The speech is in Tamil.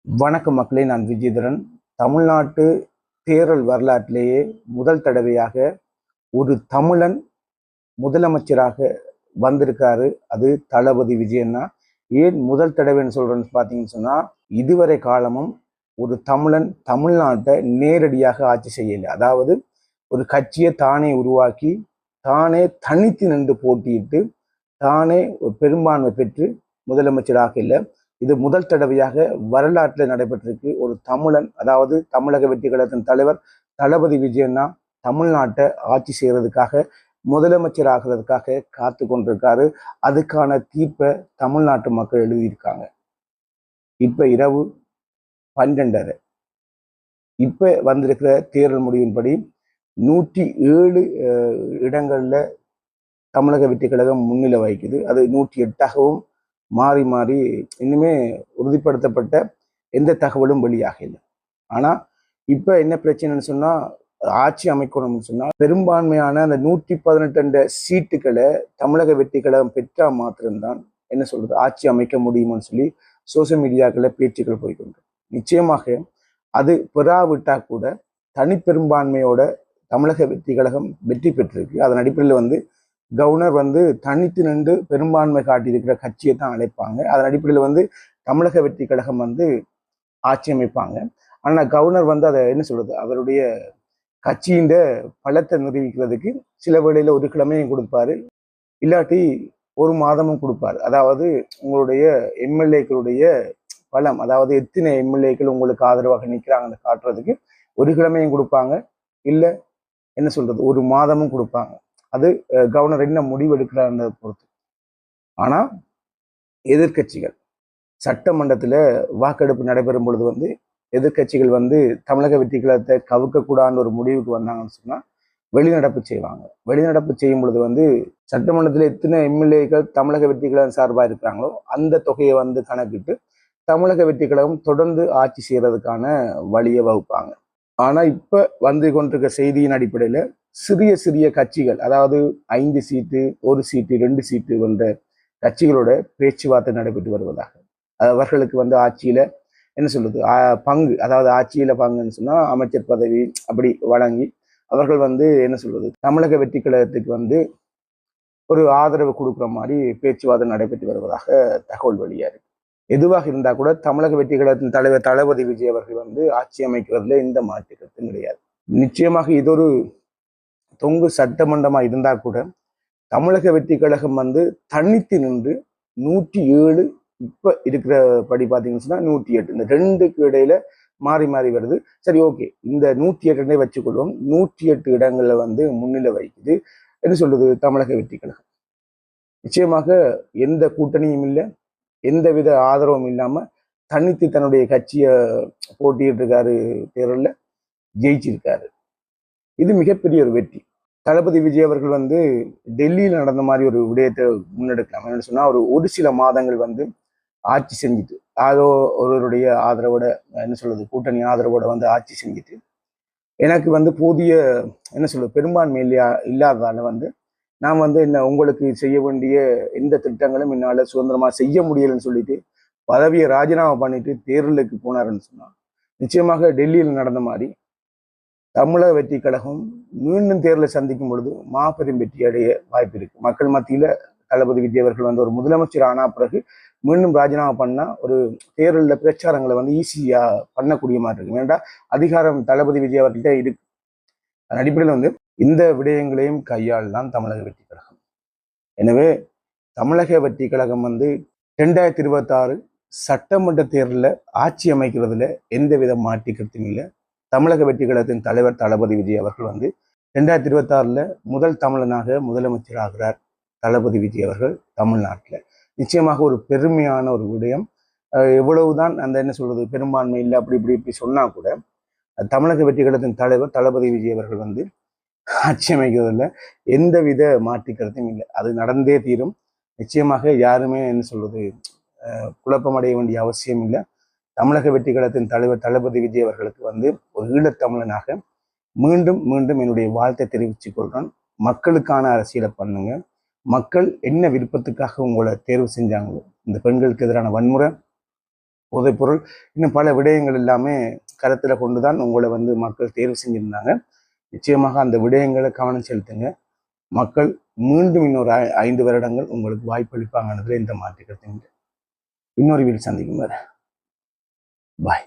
வணக்கம் மக்களே, நான் விஜயதரன். தமிழ்நாட்டு தேர்தல் வரலாற்றிலேயே முதல் தடவையாக ஒரு தமிழன் முதலமைச்சராக வந்திருக்காரு. அது தளபதி விஜயன்னா. ஏன் முதல் தடவைன்னு சொல்றேன்னு பார்த்தீங்கன்னு சொன்னா, இதுவரை காலமும் ஒரு தமிழன் தமிழ்நாட்டை நேரடியாக ஆட்சி செய்யலை. அதாவது ஒரு கட்சியை தானே உருவாக்கி தானே தனித்து நின்று போட்டியிட்டு தானே ஒரு பெரும்பான்மை பெற்று முதலமைச்சராக இல்லை. இது முதல் தடவையாக வரலாற்றில் நடைபெற்றிருக்கு. ஒரு தமிழன், அதாவது தமிழக வெற்றி கழகத்தின் தலைவர் தளபதி விஜயன்னா தமிழ்நாட்டை ஆட்சி செய்யறதுக்காக முதலமைச்சர் ஆகிறதுக்காக காத்து கொண்டிருக்காரு. அதுக்கான தீர்ப்பை தமிழ்நாட்டு மக்கள் எழுதியிருக்காங்க. இப்ப இரவு 12:30 இப்ப வந்திருக்கிற தேர்தல் முடிவின்படி 107 இடங்கள்ல தமிழக வெற்றி கழகம் முன்னிலை வகிக்குது. அது 108ஆகவும் மாறி மாறி இன்னுமே உறுதிப்படுத்தப்பட்ட எந்த தகவலும் வெளியாக இல்லை. ஆனா இப்ப என்ன பிரச்சனைன்னு சொன்னா, ஆட்சி அமைக்கணும்னு சொன்னா பெரும்பான்மையான அந்த 118 சீட்டுகளை தமிழக வெற்றி கழகம் பெற்றா மாத்திரம்தான் என்ன சொல்றது ஆட்சி அமைக்க முடியும்னு சொல்லி சோசியல் மீடியாக்களை பேச்சுக்கள் போய்கொண்டு, நிச்சயமாக அது பெறாவிட்டா கூட தனிப்பெரும்பான்மையோட தமிழக வெற்றி கழகம் வெற்றி பெற்றிருக்கு. அதன் அடிப்படையில் கவர்னர் தனித்து நின்று பெரும்பான்மை காட்டியிருக்கிற கட்சியை தான் அழைப்பாங்க. அதன் அடிப்படையில் தமிழக வெற்றி கழகம் ஆட்சி அமைப்பாங்க. ஆனா கவர்னர் அதை என்ன சொல்றது அவருடைய கட்சியின் பலத்தை நிரூபிக்கிறதுக்கு சில வேளையில ஒரு கிழமையும் கொடுப்பாரு, இல்லாட்டி ஒரு மாதமும் கொடுப்பாரு. அதாவது உங்களுடைய எம்எல்ஏக்களுடைய பலம், அதாவது எத்தனை எம்எல்ஏக்கள் உங்களுக்கு ஆதரவாக நிற்கிறாங்கன்னு காட்டுறதுக்கு ஒரு கிழமையும் கொடுப்பாங்க, இல்லை என்ன சொல்றது ஒரு மாதமும் கொடுப்பாங்க. அது கவர்னர் என்ன முடிவு எடுக்கிறார்ன்றதை பொறுத்து. ஆனா எதிர்கட்சிகள் சட்டமன்றத்துல வாக்கெடுப்பு நடைபெறும் பொழுது எதிர்கட்சிகள் தமிழக வெற்றி கழகத்தை கவுக்கக்கூடாதுன்னு ஒரு முடிவுக்கு வந்தாங்கன்னு சொன்னா வெளிநடப்பு செய்வாங்க. வெளிநடப்பு செய்யும் பொழுது சட்டமன்றத்தில் எத்தனை எம்எல்ஏக்கள் தமிழக வெற்றி கழகம் சார்பாக இருக்கிறாங்களோ அந்த தொகையை கணக்கிட்டு தமிழக வெற்றி கழகம் தொடர்ந்து ஆட்சி செய்யறதுக்கான வழியை வகுப்பாங்க. ஆனா இப்ப கொண்டிருக்க செய்தியின் அடிப்படையில சிறிய சிறிய கட்சிகள், அதாவது 5 சீட்டு 1 சீட்டு 2 சீட்டு கொண்ட கட்சிகளோட பேச்சுவார்த்தை நடைபெற்று வருவதாக, அவர்களுக்கு ஆட்சியில என்ன சொல்றது பங்கு, அதாவது ஆட்சியில பங்குன்னு சொன்னா அமைச்சர் பதவி அப்படி வழங்கி அவர்கள் என்ன சொல்றது தமிழக வெற்றி கழகத்துக்கு ஒரு ஆதரவு கொடுக்குற மாதிரி பேச்சுவார்த்தை நடைபெற்று வருவதாக தகவல் வெளியா இருக்கு. எதுவாக இருந்தா கூட தமிழக வெற்றி கழகத்தின் தலைவர் தளபதி விஜய் அவர்கள் ஆட்சி அமைக்கிறதுல எந்த மாற்று கருத்தும் கிடையாது. நிச்சயமாக இது ஒரு தொங்கு சட்டமன்றமா இருந்தா கூட தமிழக வெற்றி கழகம் தனித்து நின்று 107, இப்ப இருக்கிற படி பார்த்தீங்கன்னா 108, இந்த ரெண்டுக்கு இடையில மாறி மாறி வருது. சரி, ஓகே, இந்த 108 வச்சுக்கொள்வோம். 108 இடங்கள்ல முன்னிலை வைக்குது என்ன சொல்றது தமிழக வெற்றி கழகம். நிச்சயமாக எந்த கூட்டணியும் இல்லை, எந்தவித ஆதரவும் இல்லாம தனித்து தன்னுடைய கட்சியை போட்டிட்டு இருக்காரு, தேர்தலில் ஜெயிச்சிருக்காரு. இது மிகப்பெரிய ஒரு வெற்றி. தளபதி விஜய் அவர்கள் டெல்லியில் நடந்த மாதிரி ஒரு விடயத்தை முன்னெடுக்கலாம். என்னன்னு சொன்னா ஒரு சில மாதங்கள் ஆட்சி செஞ்சுட்டு, அதோ ஒருவருடைய ஆதரவோட என்ன சொல்றது கூட்டணி ஆதரவோட ஆட்சி செஞ்சுட்டு எனக்கு போதிய என்ன சொல்றது பெரும்பான்மை இல்லாததால நான் என்ன உங்களுக்கு செய்ய வேண்டிய எந்த திட்டங்களும் என்னால சுதந்திரமா செய்ய முடியலன்னு சொல்லிட்டு பதவியை ராஜினாமா பண்ணிட்டு தேர்தலுக்கு போனாருன்னு சொன்னா, நிச்சயமாக டெல்லியில் நடந்த மாதிரி தமிழக வெற்றி கழகம் மீண்டும் தேர்தலை சந்திக்கும் பொழுது மாபெரும் வெற்றி அடைய வாய்ப்பு இருக்கு. மக்கள் மத்தியில தளபதி விஜய் அவர்கள் ஒரு முதலமைச்சர் ஆனா பிறகு மீண்டும் ராஜினாமா பண்ணா ஒரு தேர்தலில் பிரச்சாரங்களை ஈஸியா பண்ணக்கூடிய மாதிரி இருக்கு. ஏன்டா அதிகாரம் தளபதி விஜய் அவர்கள்ட்ட இருக்கு. அதன் அடிப்படையில் இந்த விடயங்களையும் கையாளலாம் தமிழக வெற்றி கழகம். எனவே தமிழக வெற்றி கழகம் 2026 சட்டமன்ற தேர்தலில் ஆட்சி அமைக்கிறதுல எந்தவித மாற்று கருத்தும் இல்லை. தமிழக வெற்றி கழகத்தின் தலைவர் தளபதி விஜய் அவர்கள் 2026 முதல் தமிழனாக முதலமைச்சர் ஆகிறார். தளபதி விஜய் அவர்கள் தமிழ்நாட்டில் நிச்சயமாக ஒரு பெருமையான ஒரு விடயம். எவ்வளவுதான் அந்த என்ன சொல்றது பெரும்பான்மை இல்லை அப்படி இப்படி இப்படி சொன்னா கூட தமிழக வெற்றி கழகத்தின் தலைவர் தளபதி விஜய் அவர்கள் ஆட்சி அமைக்கிறதுல எந்தவித மாற்று கருத்தும் இல்லை. அது நடந்தே தீரும். நிச்சயமாக யாருமே என்ன சொல்றது குழப்பமடைய வேண்டிய அவசியம் இல்லை. தமிழக வெற்றி கழகத்தின் தலைவர் தளபதி விஜய் அவர்களுக்கு ஒரு ஈழத்தமிழனாக மீண்டும் மீண்டும் என்னுடைய வாழ்த்தை தெரிவித்துக் கொள்கிறேன். மக்களுக்கான அரசியலை பண்ணுங்க. மக்கள் என்ன விருப்பத்துக்காக உங்களை தேர்வு செஞ்சாங்களோ, இந்த பெண்களுக்கு எதிரான வன்முறை, போதைப்பொருள் இன்னும் பல விடயங்கள் எல்லாமே கருத்தில் கொண்டு தான் உங்களை வந்து மக்கள் தேர்வு செஞ்சிருந்தாங்க. நிச்சயமாக அந்த விடயங்களை கவனம் செலுத்துங்க. மக்கள் மீண்டும் இன்னொரு 5 வருடங்கள் உங்களுக்கு வாய்ப்பளிப்பாங்கன்றதுல எந்த மாற்று கருத்தும் இல்லை. இன்னொரு வீடு சந்திக்கும் வரை பாய்.